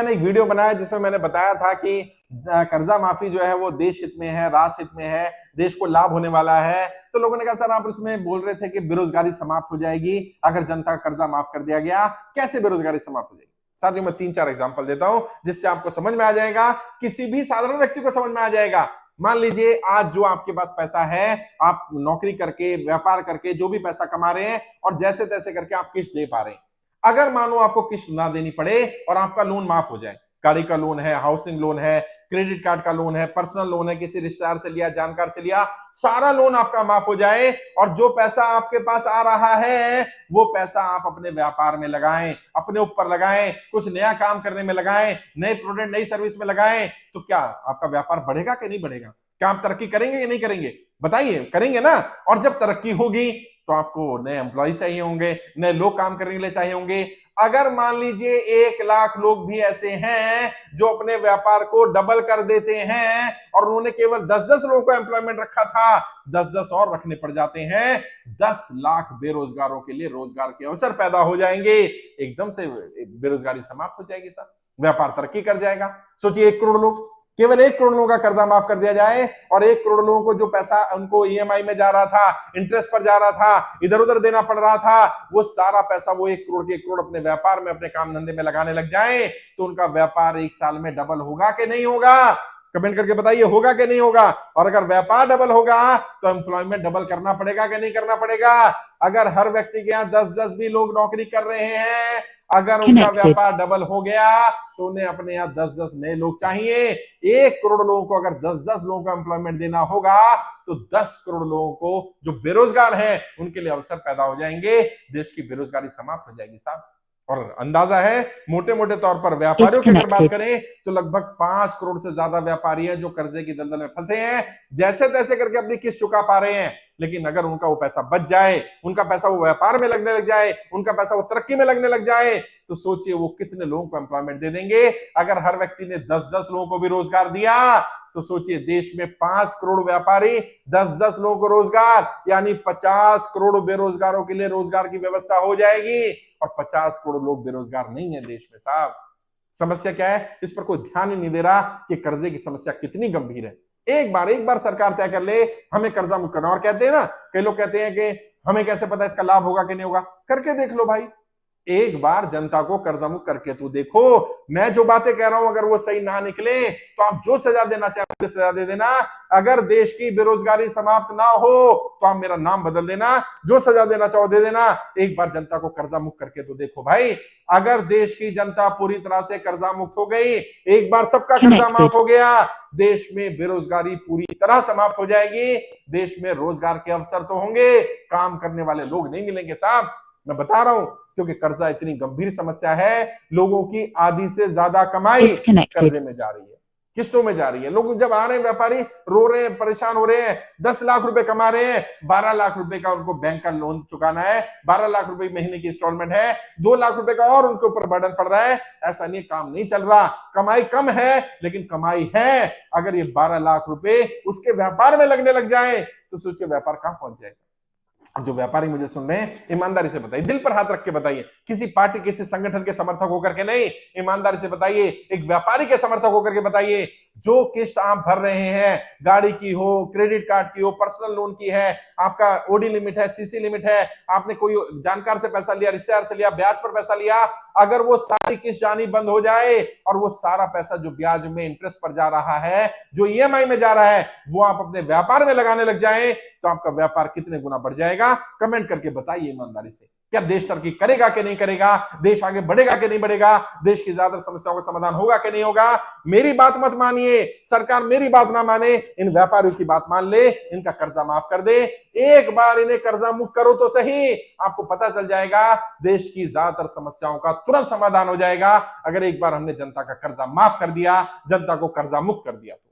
मैंने एक वीडियो बनाया जिसमें मैंने बताया था कि कर्जा माफी जो है वो देश हित में है, राष्ट्र हित में है, देश को लाभ होने वाला है। तो लोगों ने कहा सर आप उसमें बोल रहे थे कि बेरोजगारी समाप्त हो जाएगी अगर जनता का कर्जा माफ कर दिया गया, कैसे बेरोजगारी समाप्त हो जाएगी? साथियों मैं 3-4 एग्जांपल देता हूं जिससे आपको समझ में आ जाएगा, किसी भी साधारण व्यक्ति को समझ में आ जाएगा। मान लीजिए आज जो आपके पास पैसा है, आप नौकरी करके व्यापार करके जो भी पैसा कमा रहे हैं और जैसे तैसे करके आप किस्त दे पा रहे हैं। अगर मानो आपको किस्त ना देनी पड़े और आपका लोन माफ हो जाए, गाड़ी का लोन है, हाउसिंग लोन है, क्रेडिट कार्ड का लोन है, पर्सनल लोन है, किसी रिश्तेदार से लिया, जानकार से लिया, सारा लोन आपका माफ हो जाए और जो पैसा आपके पास आ रहा है वो पैसा आप अपने व्यापार में लगाएं, अपने ऊपर लगाएं, कुछ नया काम करने में लगाएं, नए प्रोडक्ट नई सर्विस में लगाएं, तो क्या आपका व्यापार बढ़ेगा कि नहीं बढ़ेगा? क्या आप तरक्की करेंगे कि नहीं करेंगे? बताइए, करेंगे ना। और जब तरक्की होगी तो आपको नए एम्प्लॉय चाहिए होंगे, नए लोग काम करने के लिए चाहिए होंगे। अगर मान लीजिए 1 लाख लोग भी ऐसे हैं जो अपने व्यापार को डबल कर देते हैं और उन्होंने केवल 10-10 लोगों को एम्प्लॉयमेंट रखा था, 10-10 और रखने पड़ जाते हैं, 10 लाख बेरोजगारों के लिए रोजगार के अवसर पैदा हो जाएंगे। एकदम से बेरोजगारी समाप्त हो जाएगी साहब, व्यापार तरक्की कर जाएगा। सोचिए 1 करोड़ लोग, केवल 1 करोड़ लोगों का कर्जा माफ कर दिया जाए और 1 करोड़ लोगों को जो पैसा उनको ईएमआई में जा रहा था, इंटरेस्ट पर जा रहा था, इधर उधर देना पड़ रहा था, वो सारा पैसा वो 1 करोड़ के 1 करोड़ अपने व्यापार में, अपने काम धंधे में लगाने लग जाए, तो उनका व्यापार 1 साल में डबल होगा कि नहीं होगा? कमेंट करके बताइए, होगा कि नहीं होगा? और अगर व्यापार डबल होगा तो एम्प्लॉयमेंट डबल करना पड़ेगा कि नहीं करना पड़ेगा? अगर हर व्यक्ति के यहाँ 10-10 भी लोग नौकरी कर रहे हैं, अगर उनका व्यापार डबल हो गया तो उन्हें अपने यहाँ 10-10 नए लोग चाहिए। 1 करोड़ लोगों को अगर 10-10 लोगों को एम्प्लॉयमेंट देना होगा तो 10 करोड़ लोगों को जो बेरोजगार हैं उनके लिए अवसर पैदा हो जाएंगे, देश की बेरोजगारी समाप्त हो जाएगी साहब। और अंदाजा है मोटे मोटे तौर पर व्यापारियों की अगर बात करें तो लगभग 5 करोड़ से ज्यादा व्यापारी हैं जो कर्जे की दलदल में फंसे हैं, जैसे तैसे करके अपनी किस्त चुका पा रहे हैं। लेकिन अगर उनका वो पैसा बच जाए, उनका पैसा वो व्यापार में लगने लग जाए, उनका पैसा वो तरक्की में लगने लग जाए, तो सोचिए वो कितने लोगों को एम्प्लॉयमेंट दे देंगे। अगर हर व्यक्ति ने 10-10 लोगों को भी रोजगार दिया तो सोचिए देश में 5 करोड़ व्यापारी, 10-10 लोगों को रोजगार, यानी 50 करोड़ बेरोजगारों के लिए रोजगार की व्यवस्था हो जाएगी। और 50 करोड़ लोग बेरोजगार नहीं है देश में साहब। समस्या क्या है? इस पर कोई ध्यान ही नहीं दे रहा कि कर्जे की समस्या कितनी गंभीर है। एक बार सरकार तय कर ले हमें कर्जा मुक्त करना। और कहते हैं ना, कई लोग कहते हैं कि हमें कैसे पता इसका लाभ होगा कि नहीं होगा? करके देख लो भाई, एक बार जनता को कर्जा मुक्त करके तो देखो। मैं जो बातें कह रहा हूं अगर वो सही ना निकले तो आप जो सजा देना चाहे सजा दे देना। अगर देश की बेरोजगारी समाप्त ना हो तो आप मेरा नाम बदल देना, जो सजा देना चाहो दे देना। एक बार जनता को कर्जा मुक्त करके तो देखो भाई। अगर देश की जनता पूरी तरह से कर्जा मुक्त हो गई, एक बार सबका कर्जा माफ हो गया, देश में बेरोजगारी पूरी तरह समाप्त हो जाएगी। देश में रोजगार के अवसर तो होंगे, काम करने वाले लोग नहीं मिलेंगे साहब। मैं बता रहा हूं क्योंकि कर्जा इतनी गंभीर समस्या है, लोगों की आधी से ज्यादा कमाई कर्जे में जा रही है, किस्तों में जा रही है। लोग जब आ रहे हैं, व्यापारी रो रहे हैं, परेशान हो रहे हैं, 10 लाख रुपए कमा रहे हैं, 12 लाख रुपए का उनको बैंक का लोन चुकाना है, 12 लाख रुपए महीने की इंस्टॉलमेंट है, 2 लाख रुपए का और उनके ऊपर बर्डन पड़ रहा है। ऐसा नहीं, काम नहीं चल रहा, कमाई कम है लेकिन कमाई है। अगर ये 12 लाख रुपए उसके व्यापार में लगने लग जाए तो सोचिए व्यापार कहां पहुंच जाएगा। जो व्यापारी मुझे सुन रहे हैं, ईमानदारी से बताइए, दिल पर हाथ रख के बताइए, किसी पार्टी किसी संगठन के समर्थक होकर के नहीं, ईमानदारी से बताइए, एक व्यापारी के समर्थक होकर के बताइए। जो किस्त आप भर रहे हैं, गाड़ी की हो, क्रेडिट कार्ड की हो, पर्सनल लोन की है, आपका ओडी लिमिट है, सीसी लिमिट है, आपने कोई जानकार से पैसा लिया, रिश्तेदार से लिया, ब्याज पर पैसा लिया, अगर वो सारी किस्त जानी बंद हो जाए और वो सारा पैसा जो ब्याज में इंटरेस्ट पर जा रहा है, जो ईएमआई में जा रहा है, वो आप अपने व्यापार में लगाने लग जाए तो आपका व्यापार कितने गुना बढ़ जाएगा? कमेंट करके बताइए ईमानदारी से। क्या देश तरक्की करेगा कि नहीं करेगा? देश आगे बढ़ेगा कि नहीं बढ़ेगा? देश की ज्यादा समस्याओं का समाधान होगा कि नहीं होगा? मेरी बात मत मानिए, सरकार मेरी बात ना माने, इन व्यापारियों की बात मान ले, इनका कर्जा माफ कर दे। एक बार इन्हें कर्जा मुक्त करो तो सही, आपको पता चल जाएगा देश की ज्यादातर समस्याओं का तुरंत समाधान हो जाएगा। अगर एक बार हमने जनता का कर्जा माफ कर दिया, जनता को कर्जा मुक्त कर दिया तो